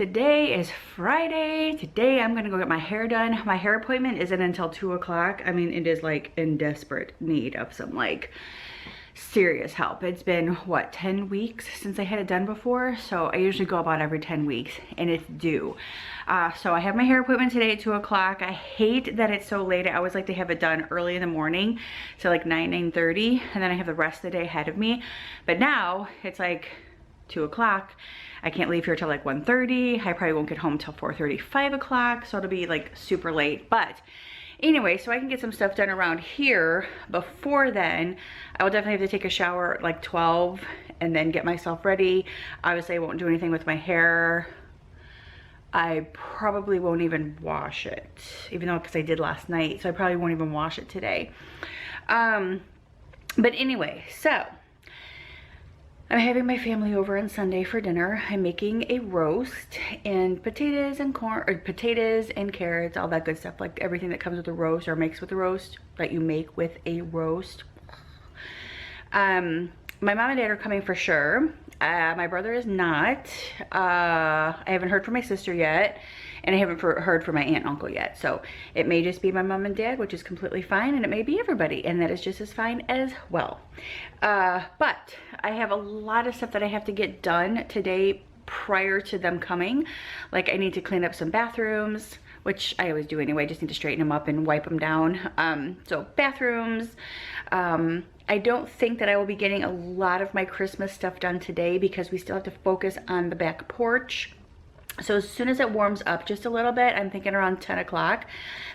Today is Friday. Today I'm gonna go get my hair done. My hair appointment isn't until 2 o'clock. I mean, it is like in desperate need of some like serious help. It's been what, 10 weeks since I had it done before, so I usually go about every 10 weeks and it's due. So I have my hair appointment today at 2 o'clock. I hate that it's so late. I always like to have it done early in the morning, so like 9:30, and then I have the rest of the day ahead of me. But now it's like 2 o'clock. I can't leave here till like 1:30. I probably won't get home till 4:30, 5 o'clock, so it'll be like super late. But anyway, so I can get some stuff done around here before then. I will definitely have to take a shower at like 12 and then get myself ready. Obviously I won't do anything with my hair. I probably won't even wash it, even though because I did last night, so I probably won't even wash it today. But anyway, so I'm having my family over on Sunday for dinner. I'm making a roast and potatoes and corn, or potatoes and carrots, all that good stuff, like everything that comes with a roast or makes with a roast that you make with a roast. My mom and dad are coming for sure. My brother is not. I haven't heard from my sister yet, and I haven't heard from my aunt and uncle yet. So it may just be my mom and dad, which is completely fine, and it may be everybody, and that is just as fine as well. But I have a lot of stuff that I have to get done today prior to them coming. Like I need to clean up some bathrooms, which I always do anyway. I just need to straighten them up and wipe them down. So bathrooms. I don't think that I will be getting a lot of my Christmas stuff done today because we still have to focus on the back porch. So as soon as it warms up just a little bit, I'm thinking around 10 o'clock,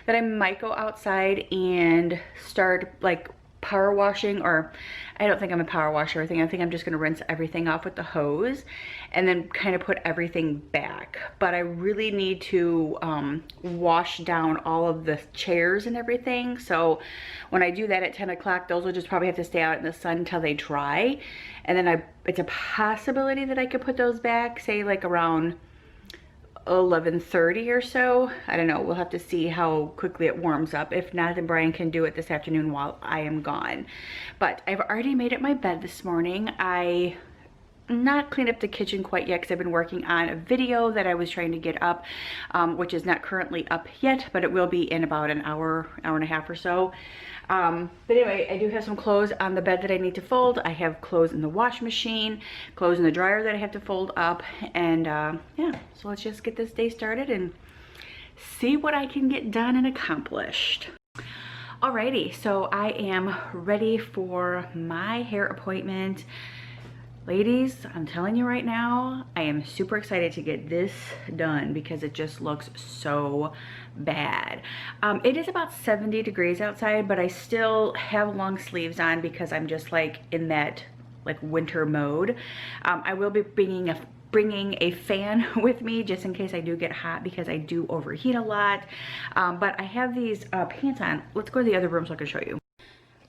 that I might go outside and start like power washing, or I don't think I'm a power washer or anything. I think I'm just gonna rinse everything off with the hose and then kind of put everything back. But I really need to wash down all of the chairs and everything. So when I do that at 10 o'clock, those will just probably have to stay out in the sun until they dry. And then it's a possibility that I could put those back, say like around 11:30 or so. I don't know, we'll have to see how quickly it warms up. If not, then Brian can do it this afternoon while I am gone. But I've already made up my bed this morning. I not cleaned up the kitchen quite yet because I've been working on a video that I was trying to get up, which is not currently up yet, but it will be in about an hour, hour and a half or so. But anyway, I do have some clothes on the bed that I need to fold. I have clothes in the wash machine, clothes in the dryer that I have to fold up, and yeah, so let's just get this day started and see what I can get done and accomplished. Alrighty, so I am ready for my hair appointment. Ladies, I'm telling you right now, I am super excited to get this done because it just looks so bad. It is about 70 degrees outside, but I still have long sleeves on because I'm just like in that like winter mode. I will be bringing a fan with me just in case I do get hot because I do overheat a lot. But I have these pants on. Let's go to the other room so I can show you.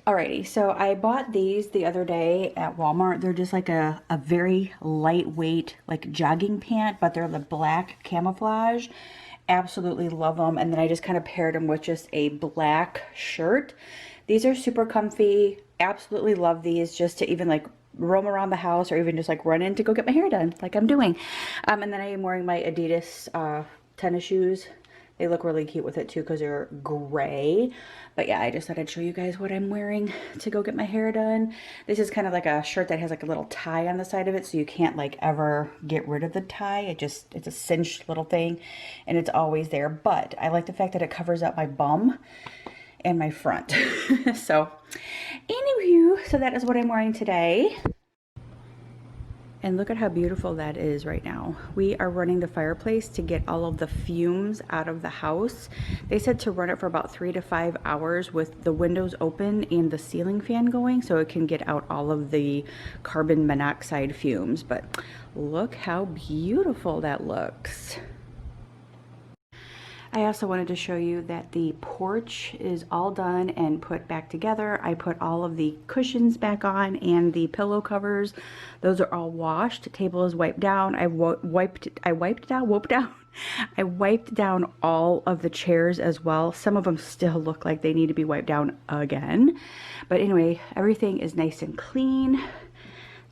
Alrighty, so I bought these the other day at Walmart. They're just like a very lightweight like jogging pant, but they're the black camouflage. Absolutely love them. And then I just kind of paired them with just a black shirt. These are super comfy. Absolutely love these just to even like roam around the house or even just like run in to go get my hair done like I'm doing. And then I am wearing my Adidas tennis shoes. They look really cute with it too because they're gray. But yeah, I just thought I'd show you guys what I'm wearing to go get my hair done. This is kind of like a shirt that has like a little tie on the side of it, so you can't like ever get rid of the tie. It's a cinched little thing and it's always there. But I like the fact that it covers up my bum and my front. So anyway, so that is what I'm wearing today. And look at how beautiful that is right now. We are running the fireplace to get all of the fumes out of the house. They said to run it for about 3 to 5 hours with the windows open and the ceiling fan going so it can get out all of the carbon monoxide fumes. But look how beautiful that looks. I also wanted to show you that the porch is all done and put back together. I put all of the cushions back on and the pillow covers. Those are all washed. The table is wiped down. I wiped down all of the chairs as well. Some of them still look like they need to be wiped down again. But anyway, everything is nice and clean.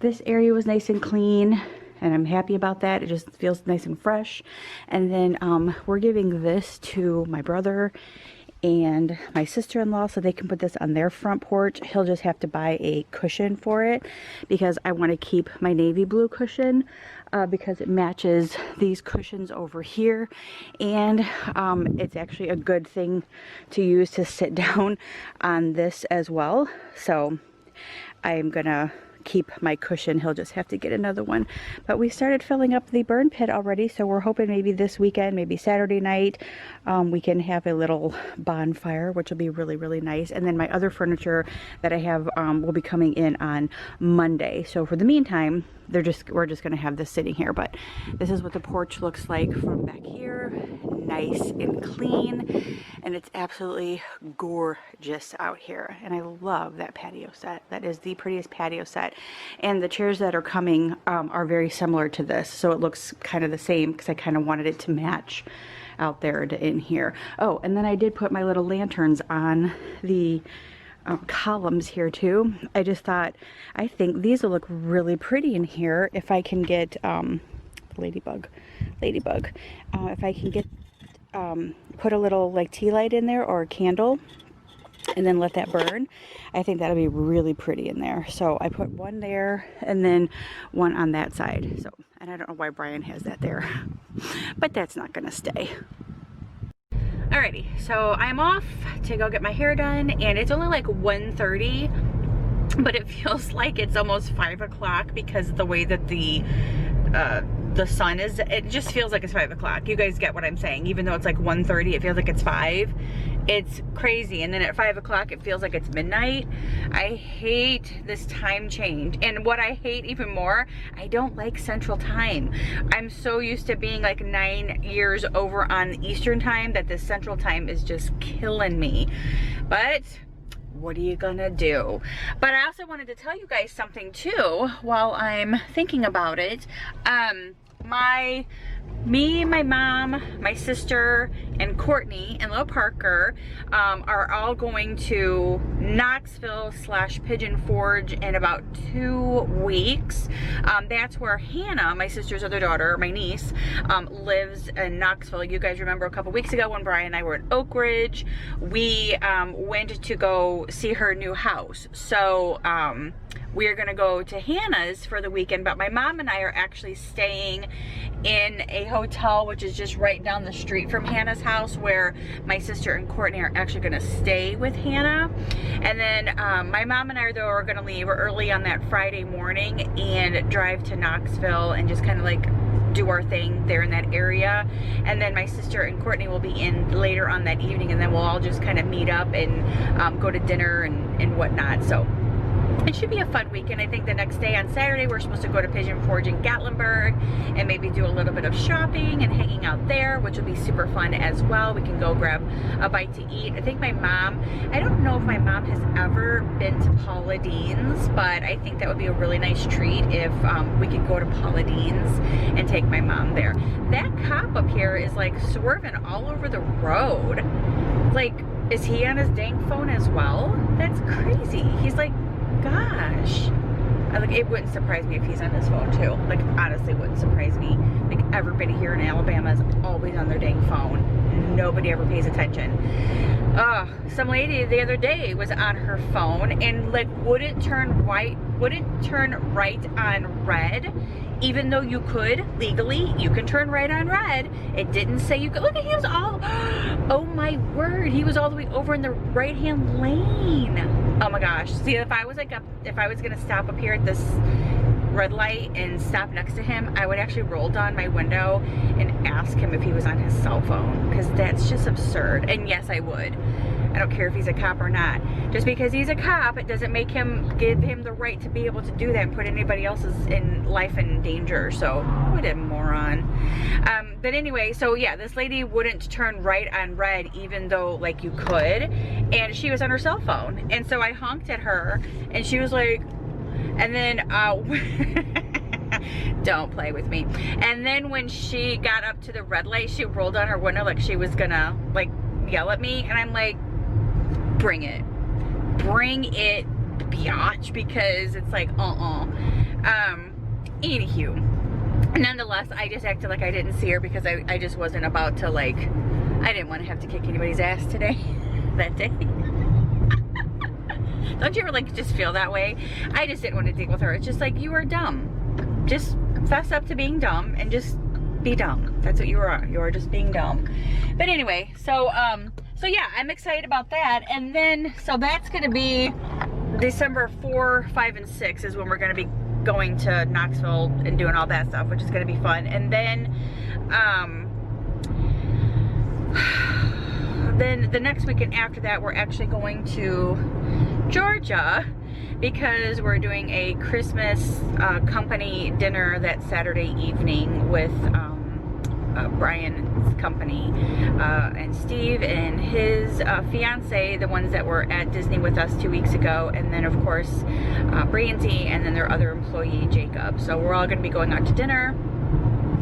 This area was nice and clean. and I'm happy about that. It just feels nice and fresh. And then we're giving this to my brother and my sister-in-law so they can put this on their front porch. He'll just have to buy a cushion for it because I want to keep my navy blue cushion because it matches these cushions over here, and it's actually a good thing to use to sit down on this as well. So I'm gonna keep my cushion. He'll just have to get another one. But we started filling up the burn pit already, so we're hoping maybe this weekend, maybe Saturday night, we can have a little bonfire, which will be really, really nice. And then my other furniture that I have will be coming in on Monday. So for the meantime, we're just gonna have this sitting here. But this is what the porch looks like from back here. Nice and clean, and it's absolutely gorgeous out here. And I love that patio set. That is the prettiest patio set. And the chairs that are coming are very similar to this, so it looks kind of the same because I kind of wanted it to match out there to in here. Oh, and then I did put my little lanterns on the columns here too. I just thought, I think these will look really pretty in here if I can get ladybug, if I can get put a little like tea light in there or a candle and then let that burn. I think that'll be really pretty in there. So I put one there and then one on that side. So, and I don't know why Brian has that there, but that's not gonna stay. Alrighty, so I'm off to go get my hair done, and it's only like 1:30, but it feels like it's almost 5 o'clock because of the way that the sun is. It just feels like it's 5 o'clock. You guys get what I'm saying? Even though it's like 1:30, it feels like it's 5. It's crazy. And then at 5 o'clock, it feels like it's midnight. I hate this time change. And what I hate even more, I don't like Central Time. I'm so used to being like 9 years over on Eastern Time that this Central Time is just killing me. But what are you gonna do? But I also wanted to tell you guys something too while I'm thinking about it. Me, my mom, my sister, and Courtney and Lil Parker are all going to Knoxville / Pigeon Forge in about 2 weeks. That's where Hannah, my sister's other daughter, my niece, lives in Knoxville. You guys remember a couple weeks ago when Brian and I were in Oak Ridge, we went to go see her new house. So we are gonna go to Hannah's for the weekend, but my mom and I are actually staying in a hotel which is just right down the street from Hannah's house, where my sister and Courtney are actually gonna stay with Hannah. And then my mom and I though are gonna leave early on that Friday morning and drive to Knoxville and just kind of like do our thing there in that area. And then my sister and Courtney will be in later on that evening, and then we'll all just kind of meet up and go to dinner and whatnot. So it should be a fun weekend. I think the next day on Saturday we're supposed to go to Pigeon Forge in Gatlinburg and maybe do a little bit of shopping and hanging out there, which will be super fun as well. We can go grab a bite to eat. I think my mom, I don't know if my mom has ever been to Paula Deen's, but I think that would be a really nice treat if we could go to Paula Deen's and take my mom there. That cop up here is like swerving all over the road. Like, is he on his dang phone as well? That's crazy. He's like, gosh, like, it wouldn't surprise me if he's on his phone too. Like, honestly, wouldn't surprise me. Like, everybody here in Alabama is always on their dang phone. Nobody ever pays attention. Some lady the other day was on her phone and like wouldn't turn right on red, even though you could legally, you can turn right on red. It didn't say you could. Look at him, all, oh my word, he was all the way over in the right hand lane. Oh my gosh. See, if I was like if I was gonna stop up here at this red light and stop next to him, I would actually roll down my window and ask him if he was on his cell phone, because that's just absurd. And yes, I would. I don't care if he's a cop or not. Just because he's a cop, it doesn't make him, give him the right to be able to do that and put anybody else's life in danger. So, what a moron. But anyway, so yeah, this lady wouldn't turn right on red even though like you could, and she was on her cell phone. And so I honked at her and she was like, and then don't play with me. And then when she got up to the red light, she rolled down her window like she was gonna like yell at me, and I'm like, bring it, biatch, because it's like, anywho, nonetheless, I just acted like I didn't see her because I just wasn't about to, like, I didn't want to have to kick anybody's ass today, that day. Don't you ever, like, just feel that way? I just didn't want to deal with her. It's just like, you are dumb. Just fess up to being dumb and just be dumb. That's what you are. You are just being dumb. But anyway, so yeah, I'm excited about that. And then, so that's going to be December 4, 5, and 6 is when we're going to be going to Knoxville and doing all that stuff, which is going to be fun. And then the next weekend after that, we're actually going to Georgia because we're doing a Christmas company dinner that Saturday evening with Brian's company, and Steve and his fiance, the ones that were at Disney with us 2 weeks ago, and then of course Brandy, and then their other employee Jacob. So we're all going to be going out to dinner.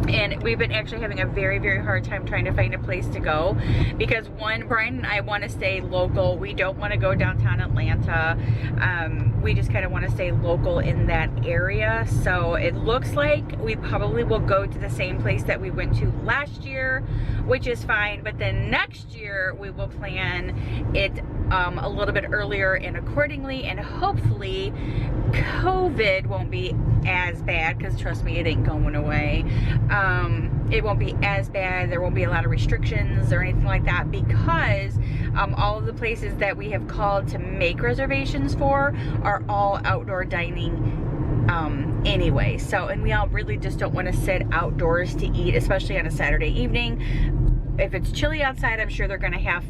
And we've been actually having a very, very hard time trying to find a place to go because, one, Brian and I want to stay local. We don't want to go downtown Atlanta. We just kind of want to stay local in that area. So it looks like we probably will go to the same place that we went to last year, which is fine. But then next year we will plan it a little bit earlier and accordingly, and hopefully COVID won't be as bad, because trust me, it ain't going away. It won't be as bad. There won't be a lot of restrictions or anything like that, because all of the places that we have called to make reservations for are all outdoor dining anyway. So, and we all really just don't want to sit outdoors to eat, especially on a Saturday evening. If it's chilly outside, I'm sure they're going to have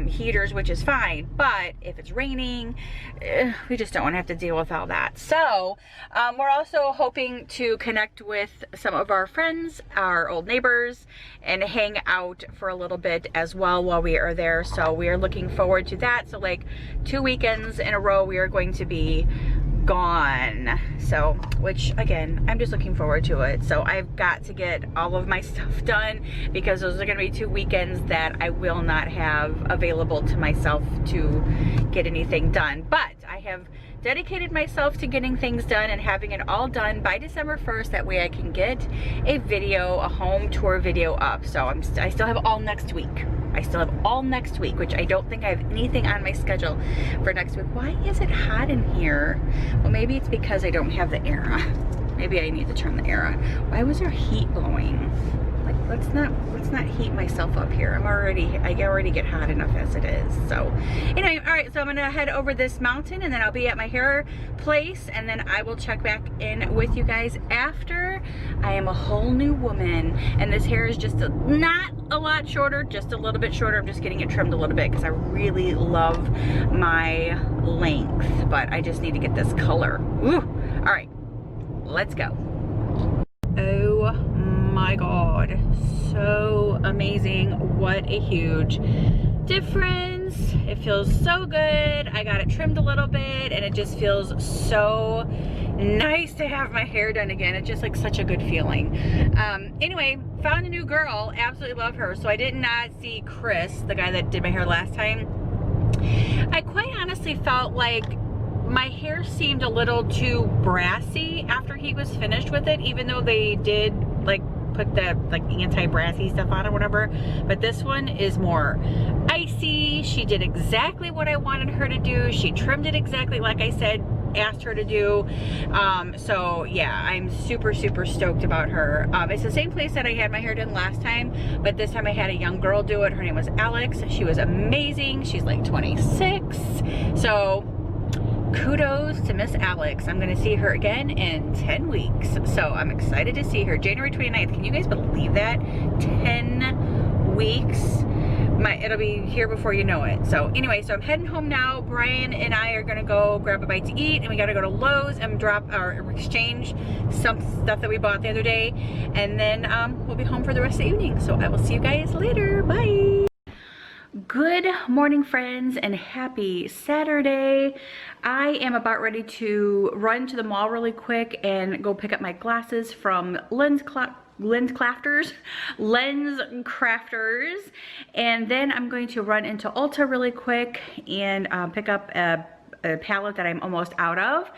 heaters, which is fine. But if it's raining, we just don't want to have to deal with all that. So we're also hoping to connect with some of our friends, our old neighbors, and hang out for a little bit as well while we are there. So we are looking forward to that. So like 2 weekends in a row, we are going to be gone. So, which again, I'm just looking forward to it. So I've got to get all of my stuff done, because those are going to be 2 weekends that I will not have available to myself to get anything done. But I have dedicated myself to getting things done and having it all done by December 1st. That way I can get a video, a home tour video up. So I still have all next week. I still have all next week, which I don't think I have anything on my schedule for next week. Why is it hot in here? Well, maybe it's because I don't have the air on. Maybe I need to turn the air on. Why was there heat blowing? Like, let's not heat myself up here. I already get hot enough as it is. So anyway, all right, so I'm gonna head over this mountain, and then I'll be at my hair place, and then I will check back in with you guys after I am a whole new woman. And this hair is just not a lot shorter, just a little bit shorter. I'm just getting it trimmed a little bit because I really love my length, but I just need to get this color. Ooh. All right, let's go. Oh my God, so amazing. What a huge difference. It feels so good. I got it trimmed a little bit, and it just feels so nice to have my hair done again. It's just like such a good feeling. Anyway, found a new girl. Absolutely love her. So I did not see Chris, the guy that did my hair last time. I quite honestly felt like my hair seemed a little too brassy after he was finished with it, even though they did like put the like anti-brassy stuff on or whatever. But this one is more icy. She did exactly what I wanted her to do. She trimmed it exactly like I said, asked her to do. So yeah, I'm super stoked about her. It's the same place that I had my hair done last time, but this time I had a young girl do it. Her name was Alex. She was amazing. She's like 26. So kudos to Miss Alex. I'm gonna see her again in 10 weeks. So I'm excited to see her. January 29th. Can you guys believe that? 10 weeks. It'll be here before you know it. So anyway, so I'm heading home now. Brian and I are gonna go grab a bite to eat, and we gotta go to Lowe's and drop or exchange some stuff that we bought the other day, and then we'll be home for the rest of the evening. So I will see you guys later. Bye. Good morning, friends, and happy Saturday. I am about ready to run to the mall really quick and go pick up my glasses from Lens Crafters, and then I'm going to run into Ulta really quick and pick up a a palette that I'm almost out of.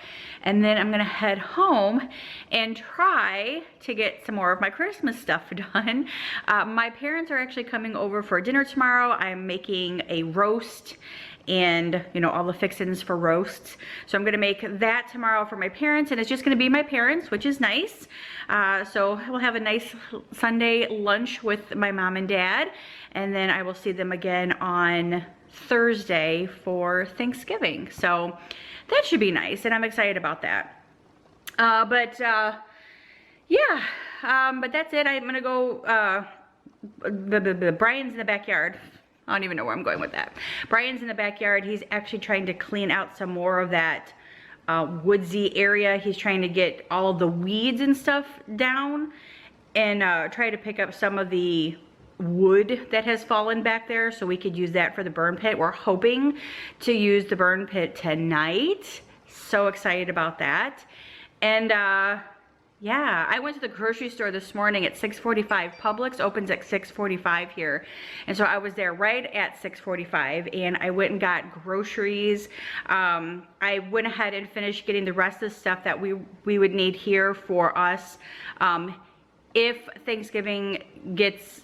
And then I'm gonna head home and try to get some more of my Christmas stuff done. My parents are actually coming over for dinner tomorrow. I'm making a roast and, you know, all the fixins for roasts. So I'm gonna make that tomorrow for my parents, and it's just gonna be my parents, which is nice. So we'll have a nice Sunday lunch with my mom and dad, and then I will see them again on Thursday for Thanksgiving. So that should be nice, and I'm excited about that. Yeah, but that's it. I'm gonna go, Brian's in the backyard. I don't even know where I'm going with that. Brian's in the backyard. He's actually trying to clean out some more of that woodsy area. He's trying to get all of the weeds and stuff down, and try to pick up some of the wood that has fallen back there so we could use that for the burn pit. We're hoping to use the burn pit tonight. So excited about that. And yeah, I went to the grocery store this morning at 6:45. Publix opens at 6:45 here. And so I was there right at 6:45, and I went and got groceries. I went ahead and finished getting the rest of the stuff that we would need here for us. If Thanksgiving gets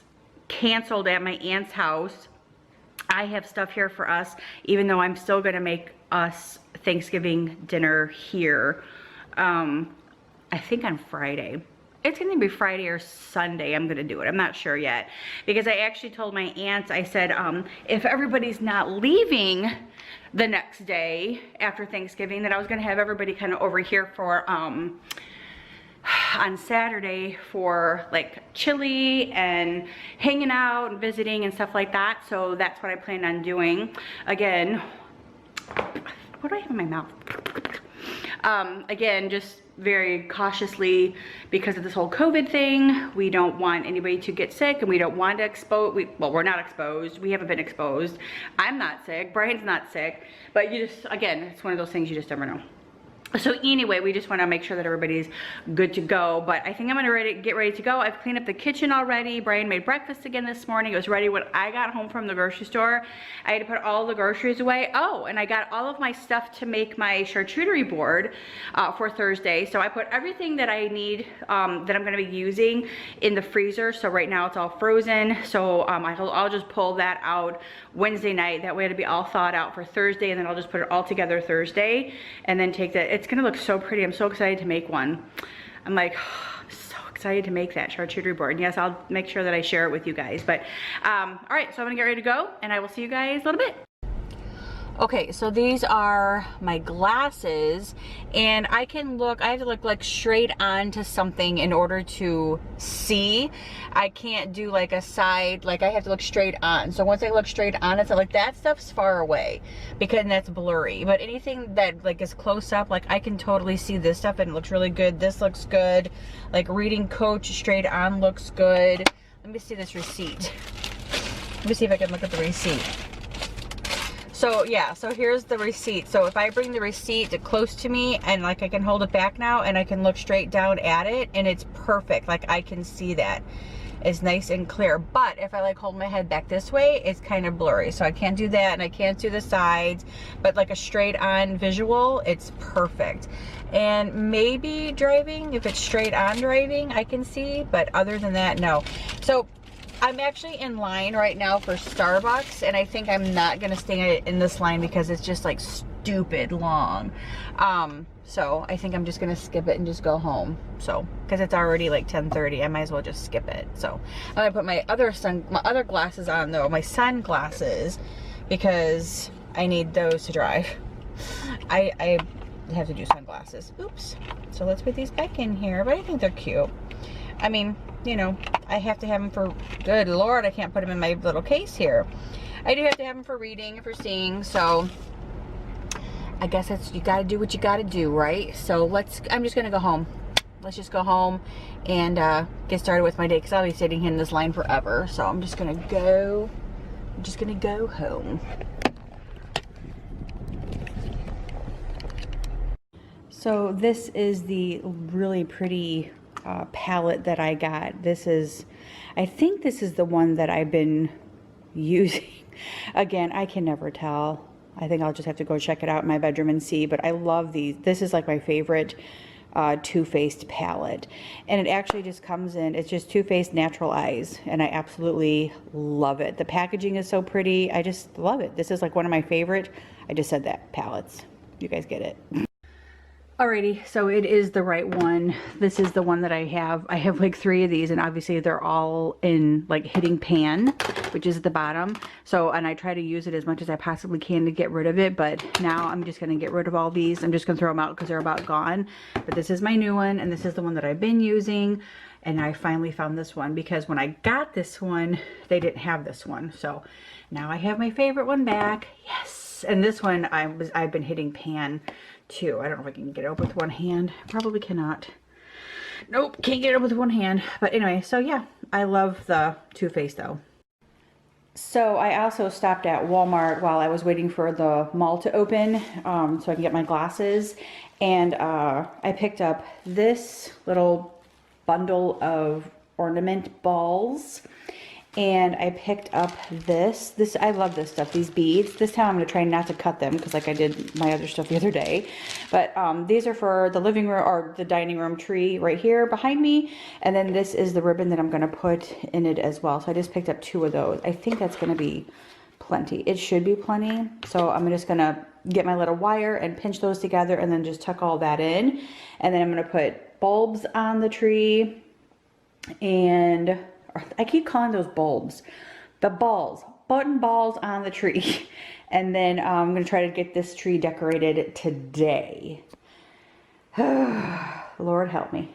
canceled at my aunt's house, I have stuff here for us, even though I'm still gonna make us Thanksgiving dinner here. I think on Friday. It's gonna be Friday or Sunday I'm gonna do it. I'm not sure yet. Because I actually told my aunt, I said, if everybody's not leaving the next day after Thanksgiving, that I was gonna have everybody kind of over here for, on Saturday for like chili and hanging out and visiting and stuff like that. So that's what I plan on doing. Again, what do I have in my mouth? Again, just very cautiously because of this whole COVID thing. We don't want anybody to get sick, and we don't want to expose, well, we're not exposed. We haven't been exposed. I'm not sick. Brian's not sick. But you just, again, it's one of those things you just never know. So anyway, we just want to make sure that everybody's good to go. But I think I'm gonna get ready to go. I've cleaned up the kitchen already. Brian made breakfast again this morning. It was ready when I got home from the grocery store. I had to put all the groceries away. Oh, and I got all of my stuff to make my charcuterie board for Thursday. So I put everything that I need, that I'm gonna be using, in the freezer. So right now it's all frozen. So I'll just pull that out Wednesday night. That way it'll be all thawed out for Thursday, and then I'll just put it all together Thursday, and then take that. It's gonna look so pretty. I'm so excited to make one. I'm like, I'm so excited to make that charcuterie board. And yes, I'll make sure that I share it with you guys. But all right, so I'm gonna get ready to go, and I will see you guys in a little bit. Okay, so these are my glasses, and I have to look like straight on to something in order to see. I can't do like a side, like I have to look straight on. So once I look straight on, it's like that stuff's far away because that's blurry. But anything that like is close up, like I can totally see this stuff and it looks really good. This looks good. Like reading Coach straight on looks good. Let me see this receipt. Let me see if I can look at the receipt. So yeah, so here's the receipt. So if I bring the receipt close to me, and like I can hold it back now, and I can look straight down at it, and it's perfect. Like I can see that. It's nice and clear. But if I like hold my head back this way, it's kind of blurry. So I can't do that, and I can't do the sides. But like a straight on visual, it's perfect. And maybe driving, if it's straight on driving, I can see. But other than that, no. So I'm actually in line right now for Starbucks, and I think I'm not gonna stay in this line because it's just like stupid long. So I think I'm just gonna skip it and just go home. So, because it's already like 10:30, I might as well just skip it. So I'm gonna put my other glasses on though, my sunglasses, because I need those to drive. I have to do sunglasses. Oops. So let's put these back in here, but I think they're cute. I mean, you know, I have to have them for, good Lord, I can't put them in my little case here. I do have to have them for reading, for seeing, so I guess it's, you gotta do what you gotta do, right? So I'm just gonna go home. Let's just go home and get started with my day, because I'll be sitting here in this line forever. So I'm just gonna go home. So this is the really pretty palette that I got. I think this is the one that I've been using. Again, I can never tell. I think I'll just have to go check it out in my bedroom and see, but I love these. This is like my favorite Too Faced palette, and it actually just comes in, it's just Too Faced Natural Eyes, and I absolutely love it. The packaging is so pretty. I just love it. This is like one of my favorite, I just said that, palettes. You guys get it. Alrighty, so it is the right one. This is the one that I have. I have like 3 of these, and obviously they're all in like hitting pan, which is at the bottom. So, and I try to use it as much as I possibly can to get rid of it, but now I'm just gonna get rid of all these. I'm just gonna throw them out because they're about gone. But this is my new one, and this is the one that I've been using. And I finally found this one because when I got this one, they didn't have this one. So now I have my favorite one back. Yes. And this one I've been hitting pan too. I don't know if I can get it up with one hand. Probably cannot. Nope, can't get it up with one hand. But anyway, so yeah, I love the Too Faced though. So I also stopped at Walmart while I was waiting for the mall to open, so I can get my glasses. And I picked up this little bundle of ornament balls. And I picked up this, I love this stuff, these beads. This time I'm going to try not to cut them because like I did my other stuff the other day. But these are for the living room or the dining room tree right here behind me. And then this is the ribbon that I'm going to put in it as well. So I just picked up 2 of those. I think that's going to be plenty. It should be plenty. So I'm just going to get my little wire and pinch those together and then just tuck all that in. And then I'm going to put bulbs on the tree, and I keep calling those bulbs, the balls, button balls on the tree. And then I'm going to try to get this tree decorated today. Lord help me.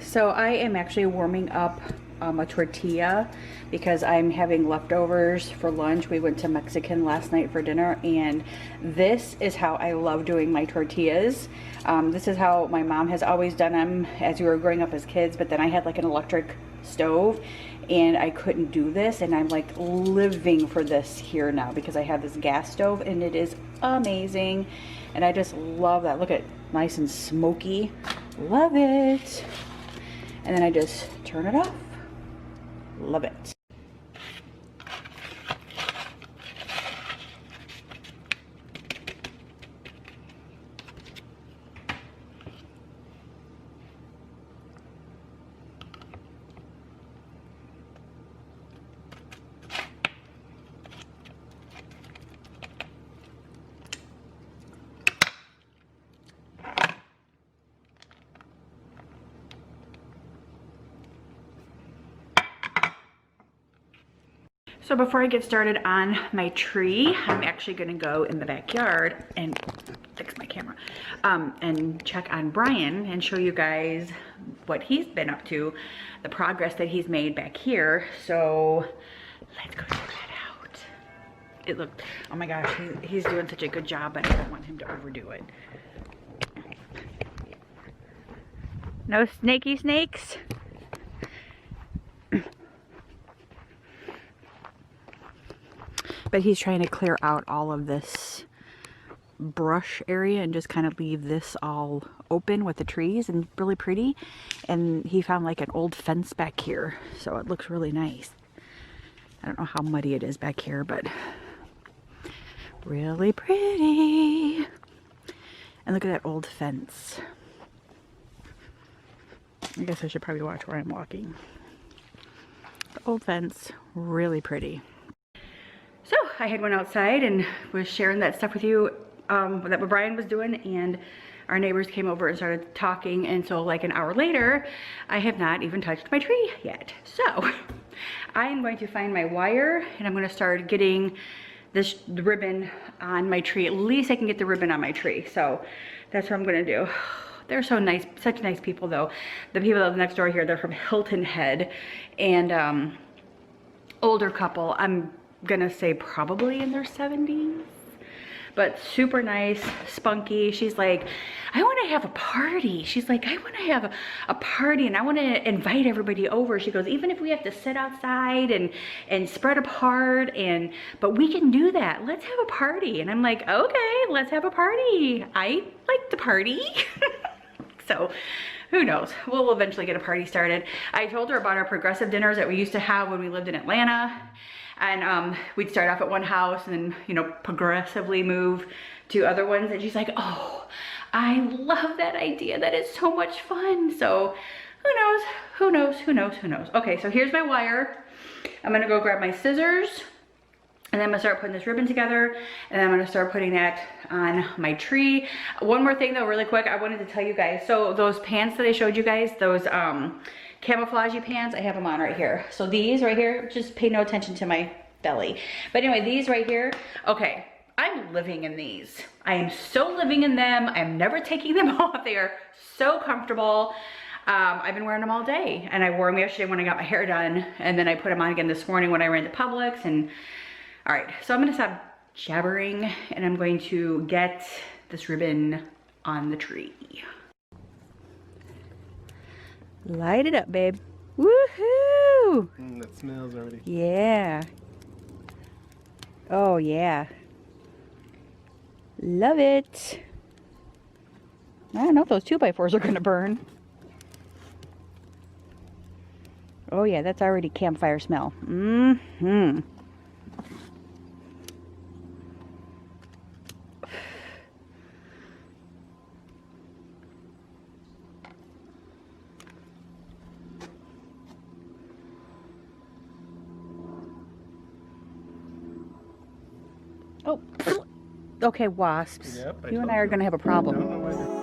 So I am actually warming up a tortilla because I'm having leftovers for lunch. We went to Mexican last night for dinner, and this is how I love doing my tortillas. This is how my mom has always done them as we were growing up as kids, but then I had like an electric stove and I couldn't do this, and I'm like living for this here now because I have this gas stove and it is amazing, and I just love that. Look at, nice and smoky. Love it. And then I just turn it off. Love it. So before I get started on my tree, I'm actually gonna go in the backyard and fix my camera and check on Brian and show you guys what he's been up to, the progress that he's made back here. So let's go check that out. It looked, oh my gosh, he's doing such a good job, but I don't want him to overdo it. No snaky snakes. But he's trying to clear out all of this brush area and just kind of leave this all open with the trees and really pretty. And he found like an old fence back here, so it looks really nice. I don't know how muddy it is back here, but really pretty. And look at that old fence. I guess I should probably watch where I'm walking. The old fence, really pretty. So I had went outside and was sharing that stuff with you that what Brian was doing, and our neighbors came over and started talking, and so like an hour later I have not even touched my tree yet. So I'm going to find my wire and I'm going to start getting this ribbon on my tree. At least I can get the ribbon on my tree, so that's what I'm going to do. They're so nice, such nice people though. The people that live next door here, they're from Hilton Head, and older couple. I'm gonna say probably in their 70s, but super nice, spunky. She's like, I want to have a party. She's like, I want to have a party and I want to invite everybody over. She goes, even if we have to sit outside and spread apart, but we can do that. Let's have a party. And I'm like, okay, let's have a party. I like to party. So who knows? We'll eventually get a party started. I told her about our progressive dinners that we used to have when we lived in Atlanta. And we'd start off at one house and then, you know, progressively move to other ones. And she's like, oh, I love that idea. That is so much fun. So who knows, who knows, who knows, who knows. Okay, so here's my wire. I'm gonna go grab my scissors, and then I'm gonna start putting this ribbon together, and then I'm gonna start putting that on my tree. One more thing though, really quick, I wanted to tell you guys. So those pants that I showed you guys, those camouflagey pants, I have them on right here. So these right here, just pay no attention to my belly. But anyway, these right here, okay, I'm living in these. I am so living in them. I'm never taking them off. They are so comfortable. I've been wearing them all day, and I wore them yesterday when I got my hair done, and then I put them on again this morning when I ran to Publix. And all right, so I'm gonna stop jabbering, and I'm going to get this ribbon on the tree. Light it up, babe. Woohoo! That smells already. Yeah. Oh yeah. Love it. I don't know if those 2x4s are gonna burn. Oh yeah, that's already campfire smell. Mm-hmm. Oh, okay, wasps. Yep, You and I are gonna have a problem. I don't know why they're...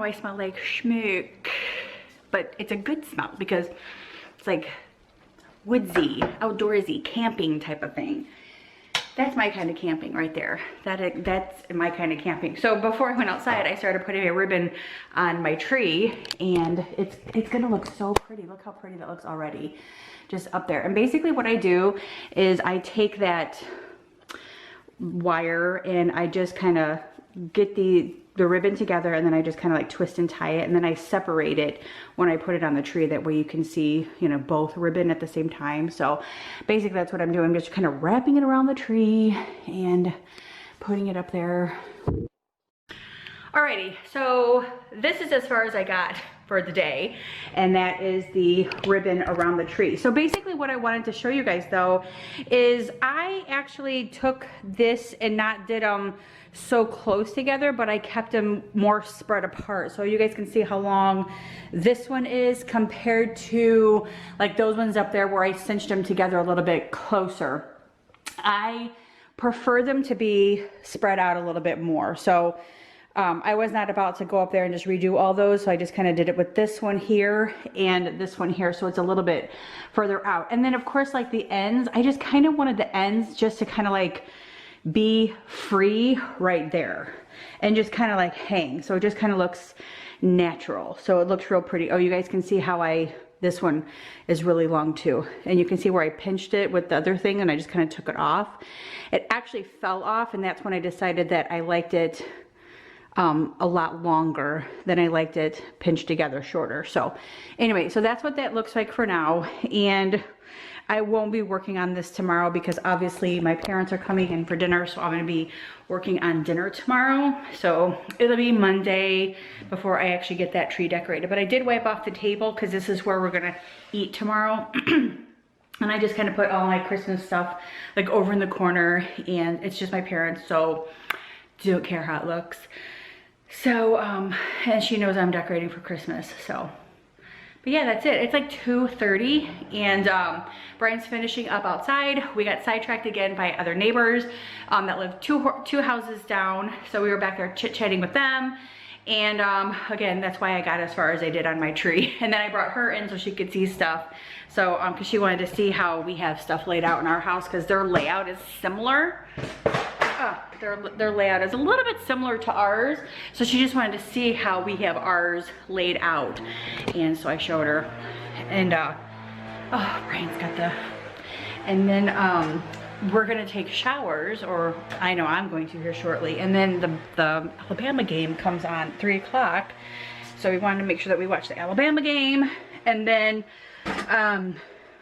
I smell like schmook, but it's a good smell because it's like woodsy, outdoorsy, camping type of thing. That's my kind of camping right there. That's my kind of camping. So before I went outside, I started putting a ribbon on my tree, and it's gonna look so pretty. Look how pretty that looks already, just up there. And basically what I do is I take that wire and I just kind of get the ribbon together, and then I just kind of like twist and tie it, and then I separate it when I put it on the tree. That way you can see, you know, both ribbon at the same time. So basically that's what I'm doing. I'm just kind of wrapping it around the tree and putting it up there. Alrighty, so this is as far as I got for the day, and that is the ribbon around the tree. So basically what I wanted to show you guys though is I actually took this and not did them so close together, but I kept them more spread apart. So you guys can see how long this one is compared to like those ones up there where I cinched them together a little bit closer. I prefer them to be spread out a little bit more. So I was not about to go up there and just redo all those, so I just kind of did it with this one here and this one here, so it's a little bit further out. And then of course, like the ends, I just kind of wanted the ends just to kind of like be free right there and just kind of like hang, so it just kind of looks natural. So it looks real pretty. Oh, you guys can see how this one is really long too, and you can see where I pinched it with the other thing and I just kind of took it off. It actually fell off, and that's when I decided that I liked it a lot longer than I liked it pinched together shorter. So anyway, so that's what that looks like for now, and I won't be working on this tomorrow because obviously my parents are coming in for dinner, so I'm going to be working on dinner tomorrow. So it'll be Monday before I actually get that tree decorated. But I did wipe off the table because this is where we're going to eat tomorrow. And I just kind of put all my Christmas stuff like over in the corner, and it's just my parents, so don't care how it looks. So, and she knows I'm decorating for Christmas, so. But yeah, that's it. It's like 2:30, and Brian's finishing up outside. We got sidetracked again by other neighbors that live two houses down. So we were back there chit-chatting with them. And again, that's why I got as far as I did on my tree. And then I brought her in so she could see stuff. So, cause she wanted to see how we have stuff laid out in our house, cause their layout is similar. Their layout is a little bit similar to ours. So she just wanted to see how we have ours laid out. And so I showed her, and oh, Brian's got the, and then we're gonna take showers, or I know I'm going to here shortly, and then the Alabama game comes on 3 o'clock, so we wanted to make sure that we watch the Alabama game, and then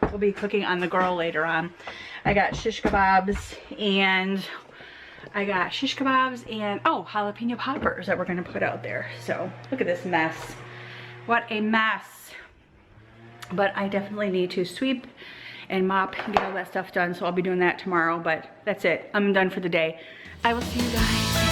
we'll be cooking on the grill later on. I got shish kebabs and oh, jalapeno poppers that we're gonna put out there. So look at this mess. What a mess. But I definitely need to sweep and mop and get all that stuff done, so I'll be doing that tomorrow. But that's it, I'm done for the day. I will see you guys